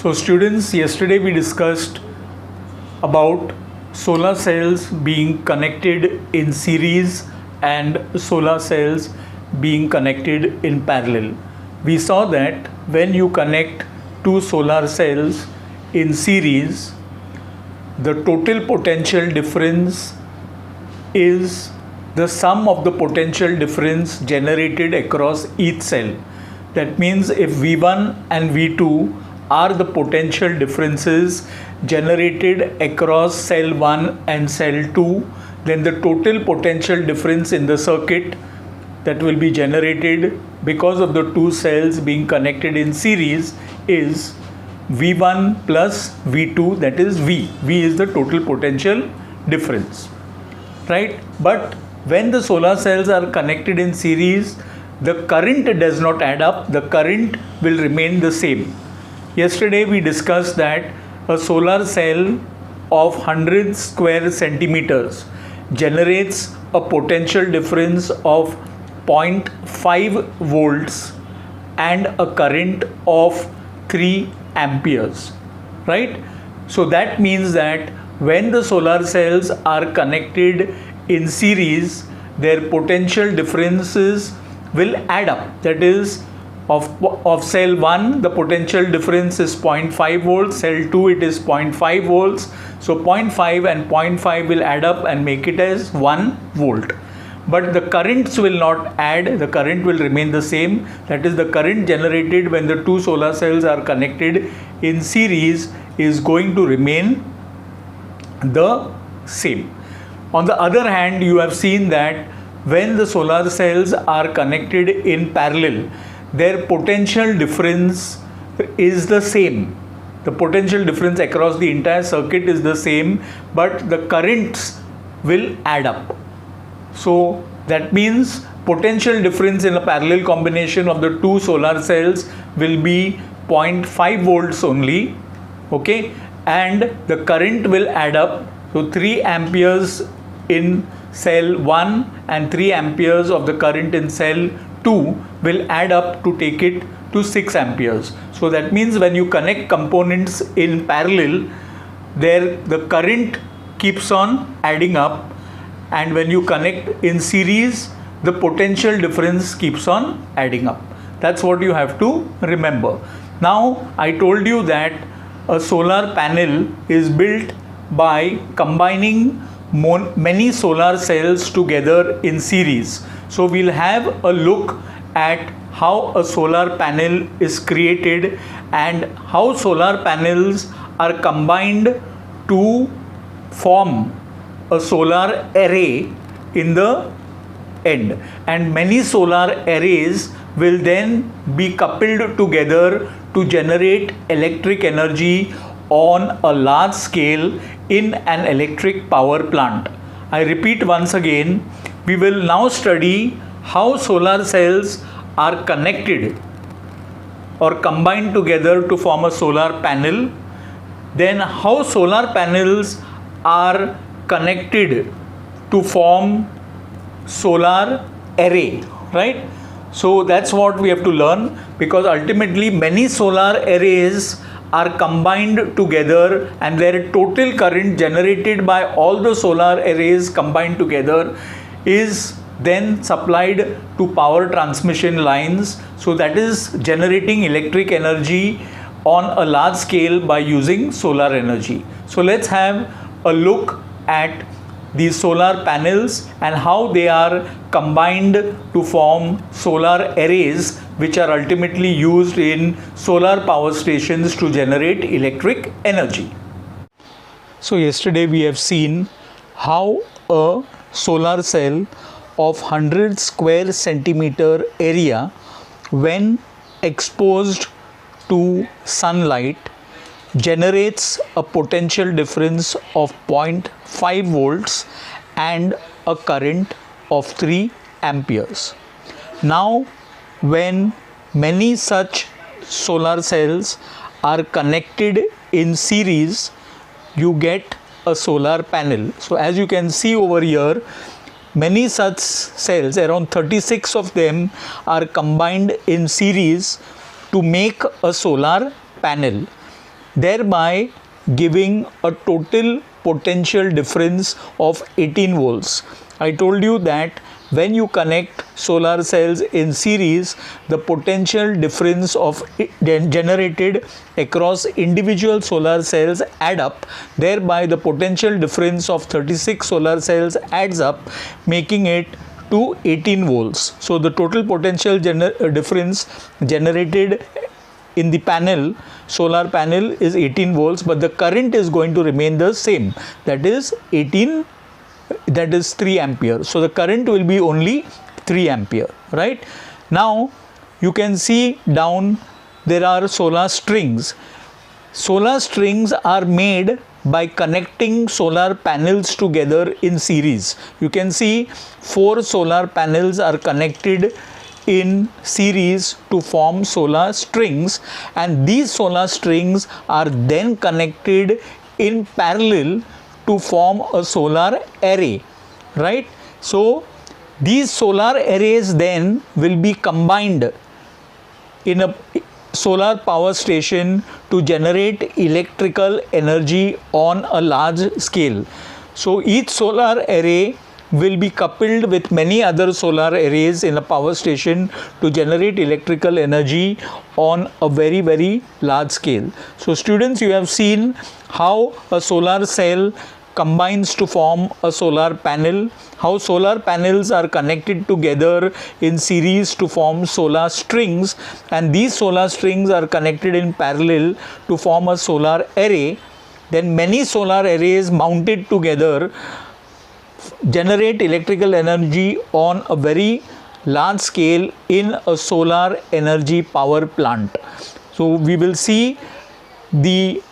So students, yesterday we discussed about solar cells being connected in series and solar cells being connected in parallel. We saw that when you connect two solar cells in series, the total potential difference is the sum of the potential difference generated across each cell. That means if V1 and V2 are the potential differences generated across cell 1 and cell 2, then the total potential difference in the circuit that will be generated because of the two cells being connected in series is V1 plus V2, that is V. V is the total potential difference, right? But when the solar cells are connected in series, the current does not add up, the current will remain the same. Yesterday we discussed that a solar cell of 100 square centimeters generates a potential difference of 0.5 volts and a current of 3 amperes, right? So that means that when the solar cells are connected in series, their potential differences will add up. That is, of cell 1 the potential difference is 0.5 volts, cell 2 it is 0.5 volts, so 0.5 and 0.5 will add up and make it as 1 volt. But the currents will not add, the current will remain the same. That is, the current generated when the two solar cells are connected in series is going to remain the same. On the other hand, you have seen that when the solar cells are connected in parallel, their potential difference is the same. The potential difference across the entire circuit is the same, but the currents will add up. So that means potential difference in a parallel combination of the two solar cells will be 0.5 volts only, okay, and the current will add up. So 3 amperes in cell 1 and 3 amperes of the current in cell 2 will add up to take it to 6 amperes. So that means when you connect components in parallel, the current keeps on adding up, and when you connect in series, the potential difference keeps on adding up. That's what you have to remember. Now I told you that a solar panel is built by combining many solar cells together in series. So we'll have a look at how a solar panel is created and how solar panels are combined to form a solar array in the end, and many solar arrays will then be coupled together to generate electric energy on a large scale in an electric power plant. I repeat once again, we will now study how solar cells are connected or combined together to form a solar panel, then how solar panels are connected to form solar array, right? So that's what we have to learn, because ultimately many solar arrays are combined together and their total current generated by all the solar arrays combined together is then supplied to power transmission lines. So that is generating electric energy on a large scale by using solar energy. So let's have a look at these solar panels and how they are combined to form solar arrays, which are ultimately used in solar power stations to generate electric energy. So yesterday we have seen how a solar cell of 100 square centimeter area, when exposed to sunlight, generates a potential difference of 0.5 volts and a current of 3 amperes. Now when many such solar cells are connected in series, you get a solar panel. So as you can see over here, many such cells, around 36 of them, are combined in series to make a solar panel. thereby giving a total potential difference of 18 volts. I told you that when you connect solar cells in series, the potential difference of generated across individual solar cells add up, thereby the potential difference of 36 solar cells adds up, making it to 18 volts. So the total potential difference generated in the panel, solar panel, is 18 volts, but the current is going to remain the same, that is 3 ampere. So the current will be only 3 ampere, right? Now you can see down there are solar strings. Solar strings are made by connecting solar panels together in series. You can see 4 solar panels are connected in series to form solar strings, and these solar strings are then connected in parallel to form a solar array, right? So these solar arrays then will be combined in a solar power station to generate electrical energy on a large scale. So each solar array will be coupled with many other solar arrays in a power station to generate electrical energy on a very large scale. So students, you have seen how a solar cell combines to form a solar panel, how solar panels are connected together in series to form solar strings, and these solar strings are connected in parallel to form a solar array. Then many solar arrays mounted together generate electrical energy on a very large scale in a solar energy power plant. So we will see the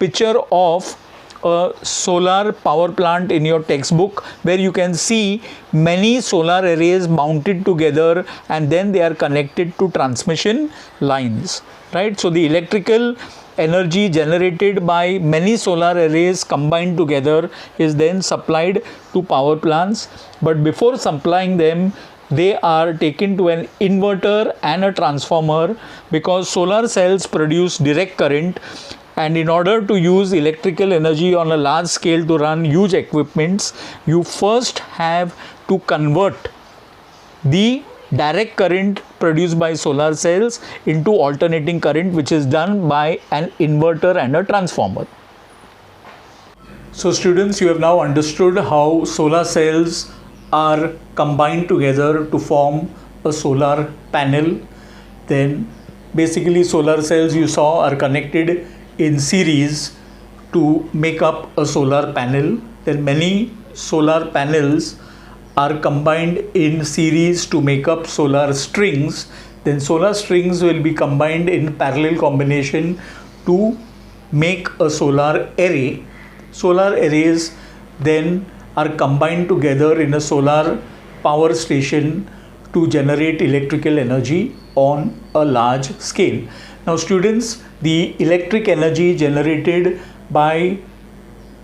picture of a solar power plant in your textbook, where you can see many solar arrays mounted together and then they are connected to transmission lines, right? So the electrical energy generated by many solar arrays combined together is then supplied to power plants, but before supplying them they are taken to an inverter and a transformer, because solar cells produce direct current, and in order to use electrical energy on a large scale to run huge equipments, you first have to convert the direct current produced by solar cells into alternating current, which is done by an inverter and a transformer. So students, you have now understood how solar cells are combined together to form a solar panel. Then basically solar cells, you saw, are connected in series to make up a solar panel. Then many solar panels are combined in series to make up solar strings. Then solar strings will be combined in parallel combination to make a solar array. Solar arrays then are combined together in a solar power station to generate electrical energy on a large scale. Now students, the electric energy generated by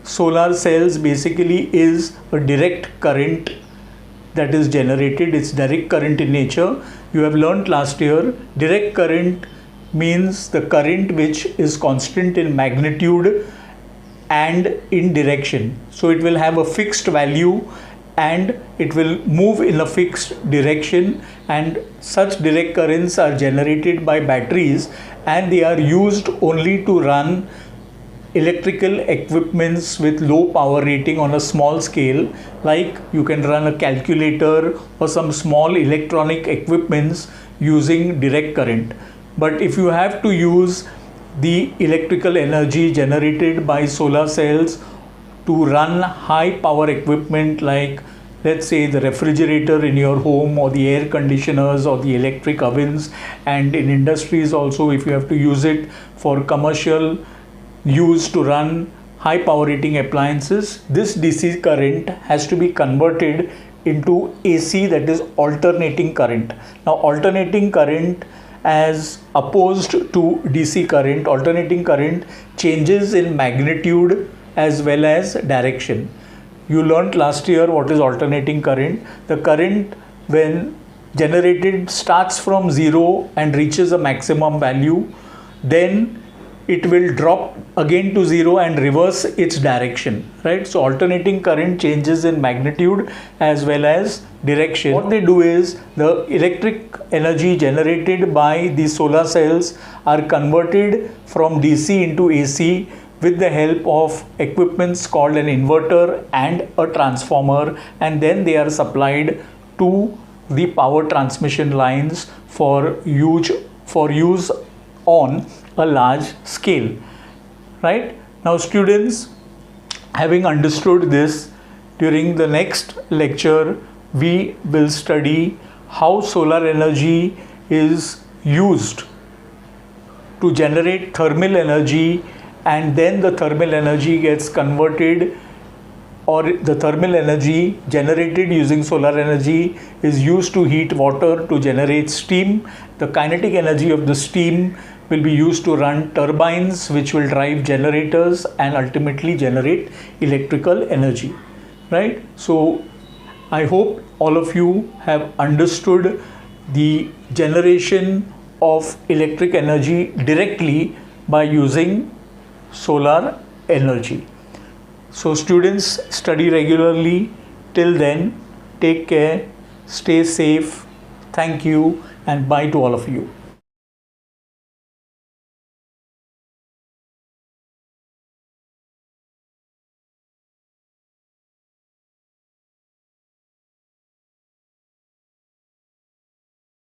solar cells basically is a direct current that is generated. It's direct current in nature. You have learnt last year, direct current means the current which is constant in magnitude and in direction. So it will have a fixed value and it will move in a fixed direction, and such direct currents are generated by batteries, and they are used only to run electrical equipments with low power rating on a small scale, like you can run a calculator or some small electronic equipments using direct current. But if you have to use the electrical energy generated by solar cells to run high power equipment, like let's say the refrigerator in your home, or the air conditioners, or the electric ovens, and in industries also, if you have to use it for commercial use to run high power rating appliances, this DC current has to be converted into AC, that is alternating current. Now alternating current, as opposed to DC current, alternating current changes in magnitude as well as direction. You learnt last year what is alternating current. The current when generated starts from 0 and reaches a maximum value, then it will drop again to zero and reverse its direction, right? So alternating current changes in magnitude as well as direction. What they do is the electric energy generated by the solar cells are converted from DC into AC with the help of equipments called an inverter and a transformer, and then they are supplied to the power transmission lines for use on a large scale. Right now, students, having understood this, during the next lecture we will study how solar energy is used to generate thermal energy, and then the thermal energy gets converted, or the thermal energy generated using solar energy is used to heat water to generate steam. The kinetic energy of the steam will be used to run turbines which will drive generators and ultimately generate electrical energy, right? So I hope all of you have understood the generation of electric energy directly by using solar energy. So students, study regularly. Till then, take care, stay safe. Thank you and bye to all of you.